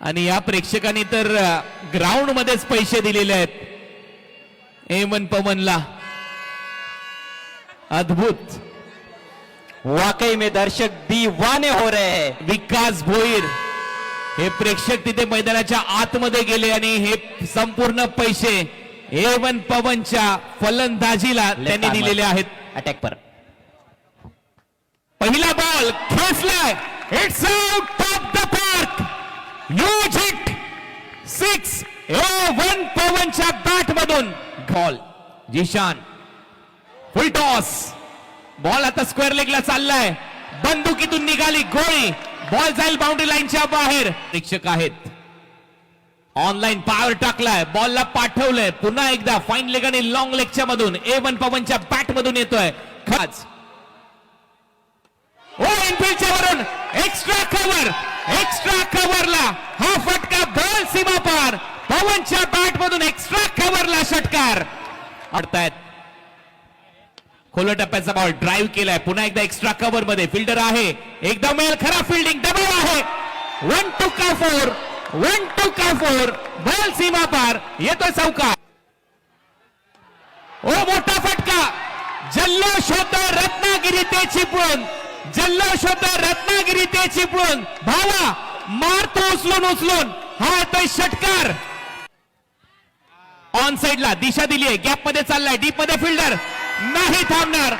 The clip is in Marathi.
आणि या प्रेक्षकांनी तर ग्राउंड मध्येच पैसे दिलेले आहेत एमन पवनला। अद्भुत, वाकई में दर्शक दीवाने हो रहे हैं। विकास भोईर हे प्रेक्षक तिथे मैदानाच्या आतमध्ये गेले आणि हे संपूर्ण पैसे एवन पवनच्या फलंदाजीला त्यांनी दिलेले आहेत। अटॅक पर पहिला बॉल खेचलाय, it's out of the park, huge hit, 6 एवन पवनच्या बॅट मधून ball. Zeeshan full toss, ball आता स्क्वेअर लेगला चाललाय, बंदुकीतून निघाली गोळी, बॉल जाईल बाउंड्री लाईनच्या बाहेर। प्रेक्षक आहेत, ऑनलाईन पॉवर टाकलाय, बॉलला पाठवलंय, पुन्हा एकदा फाईन लेग आणि लॉंग लेगच्या मधून एवन पवनच्या बॅट मधून येतोय खाच। ओ इनफिल्डच्या वरून एक्स्ट्रा कव्हरला हा फटका, बॉल सीमा पार, पवनच्या बॅट मधून एक्स्ट्रा कव्हरला षटकार। अडतायत, खोल टप्प्याचा बॉल ड्राईव्ह केलाय, पुन्हा एकदा एक्स्ट्रा कव्हर मध्ये फिल्डर आहे, एकदा मिळेल खरा फिल्डिंग, डबल आहे, 1-2 का 4, बॉल सीमा पार, येतोय चौकार। ओ मोठा फटका, जल्लोष होतोय रत्नागिरी ते चिपळूण, जल्लोष होतोय रत्नागिरी ते चिपळूण, भावा मारतो उचलून, हा येतोय षटकार। ऑन साइडला दिशा दिलीये, गॅप मध्ये चाललाय, डीप मध्ये फिल्डर नाही थांबणार,